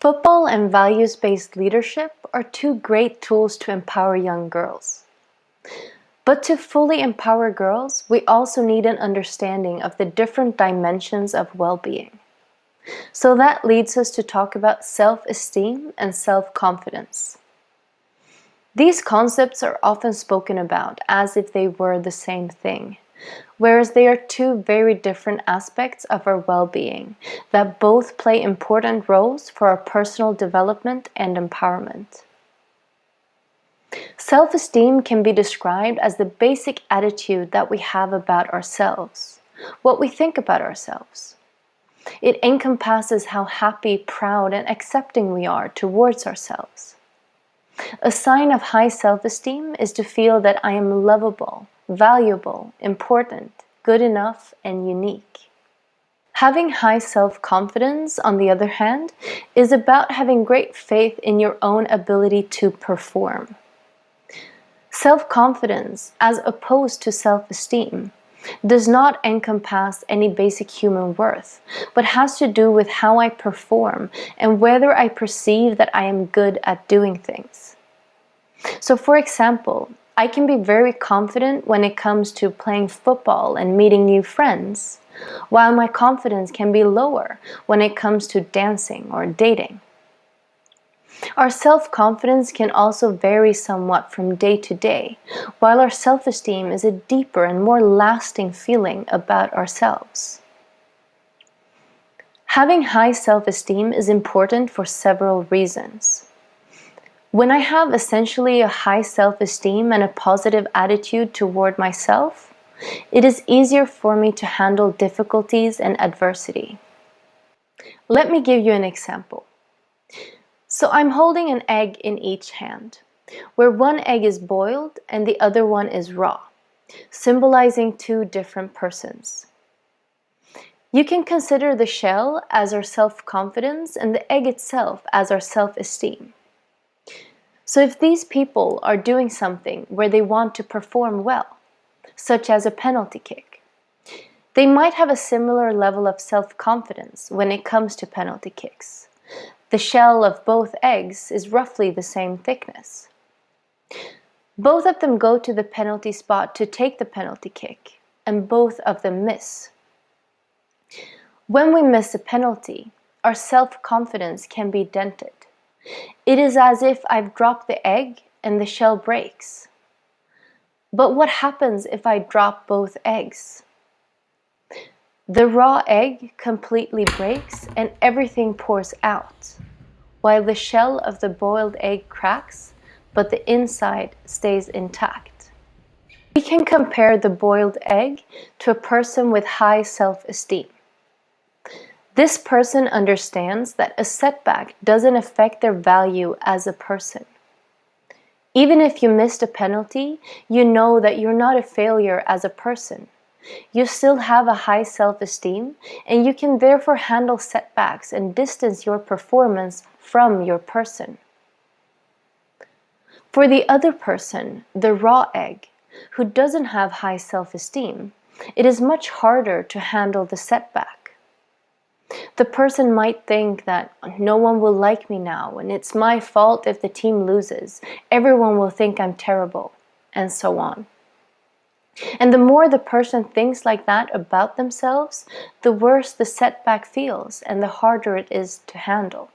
Football and values-based leadership are two great tools to empower young girls. But to fully empower girls, we also need an understanding of the different dimensions of well-being. So that leads us to talk about self-esteem and self-confidence. These concepts are often spoken about as if they were the same thing, whereas they are two very different aspects of our well-being that both play important roles for our personal development and empowerment. Self-esteem can be described as the basic attitude that we have about ourselves, what we think about ourselves. It encompasses how happy, proud, and accepting we are towards ourselves. A sign of high self-esteem is to feel that I am lovable, valuable, important, good enough, and unique. Having high self-confidence, on the other hand, is about having great faith in your own ability to perform. Self-confidence, as opposed to self-esteem, does not encompass any basic human worth, but has to do with how I perform and whether I perceive that I am good at doing things. So for example, I can be very confident when it comes to playing football and meeting new friends, while my confidence can be lower when it comes to dancing or dating. Our self-confidence can also vary somewhat from day to day, while our self-esteem is a deeper and more lasting feeling about ourselves. Having high self-esteem is important for several reasons. When I have essentially a high self-esteem and a positive attitude toward myself, it is easier for me to handle difficulties and adversity. Let me give you an example. So I'm holding an egg in each hand, where one egg is boiled and the other one is raw, symbolizing two different persons. You can consider the shell as our self-confidence and the egg itself as our self-esteem. So if these people are doing something where they want to perform well, such as a penalty kick, they might have a similar level of self-confidence when it comes to penalty kicks. The shell of both eggs is roughly the same thickness. Both of them go to the penalty spot to take the penalty kick, and both of them miss. When we miss a penalty, our self-confidence can be dented. It is as if I've dropped the egg and the shell breaks. But what happens if I drop both eggs? The raw egg completely breaks and everything pours out, while the shell of the boiled egg cracks, but the inside stays intact. We can compare the boiled egg to a person with high self-esteem. This person understands that a setback doesn't affect their value as a person. Even if you missed a penalty, you know that you're not a failure as a person. You still have a high self-esteem, and you can therefore handle setbacks and distance your performance from your person. For the other person, the raw egg, who doesn't have high self-esteem, it is much harder to handle the setback. The person might think that no one will like me now, and it's my fault if the team loses. Everyone will think I'm terrible, and so on. And the more the person thinks like that about themselves, the worse the setback feels and the harder it is to handle.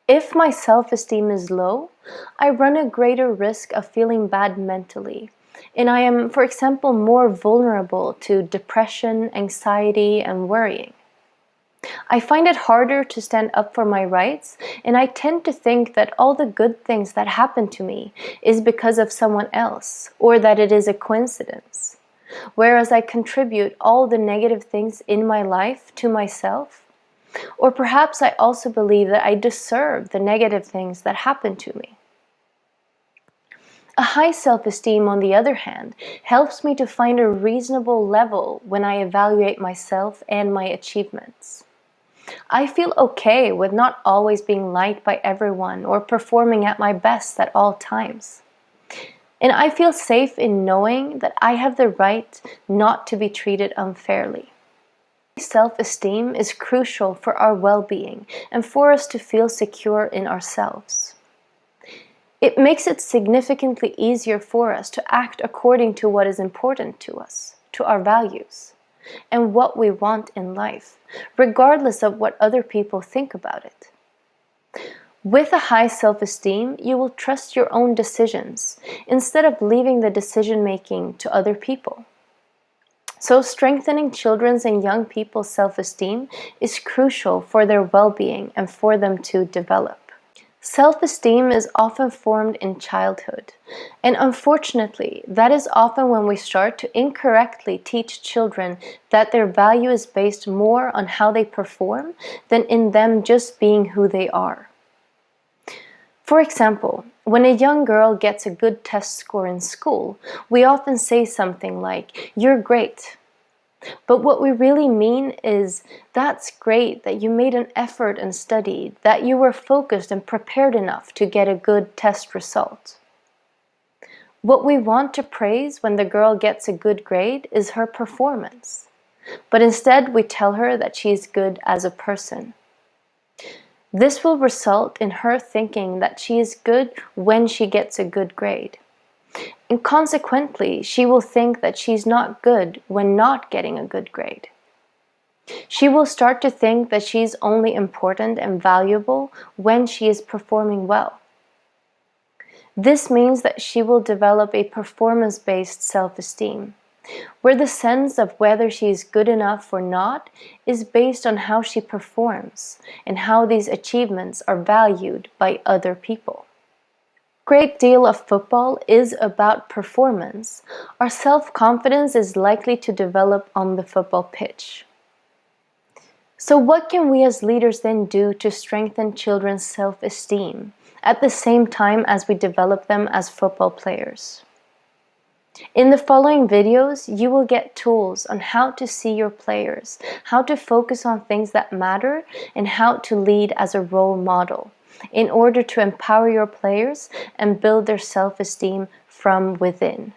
If my self-esteem is low, I run a greater risk of feeling bad mentally, and I am, for example, more vulnerable to depression, anxiety, and worrying. I find it harder to stand up for my rights, and I tend to think that all the good things that happen to me is because of someone else, or that it is a coincidence. Whereas I contribute all the negative things in my life to myself, or perhaps I also believe that I deserve the negative things that happen to me. A high self-esteem, on the other hand, helps me to find a reasonable level when I evaluate myself and my achievements. I feel okay with not always being liked by everyone or performing at my best at all times. And I feel safe in knowing that I have the right not to be treated unfairly. Self-esteem is crucial for our well-being and for us to feel secure in ourselves. It makes it significantly easier for us to act according to what is important to us, to our values, and what we want in life, regardless of what other people think about it. With a high self-esteem, you will trust your own decisions instead of leaving the decision-making to other people. So strengthening children's and young people's self-esteem is crucial for their well-being and for them to develop. Self-esteem is often formed in childhood, and unfortunately, that is often when we start to incorrectly teach children that their value is based more on how they perform than in them just being who they are. For example, when a young girl gets a good test score in school, we often say something like, "You're great." But what we really mean is, that's great that you made an effort and studied, that you were focused and prepared enough to get a good test result. What we want to praise when the girl gets a good grade is her performance. But instead we tell her that she is good as a person. This will result in her thinking that she is good when she gets a good grade. And consequently, she will think that she's not good when not getting a good grade. She will start to think that she's only important and valuable when she is performing well. This means that she will develop a performance-based self-esteem, where the sense of whether she is good enough or not is based on how she performs and how these achievements are valued by other people. A great deal of football is about performance. Our self-confidence is likely to develop on the football pitch. So what can we as leaders then do to strengthen children's self-esteem at the same time as we develop them as football players? In the following videos, you will get tools on how to see your players, how to focus on things that matter, and how to lead as a role model in order to empower your players and build their self-esteem from within.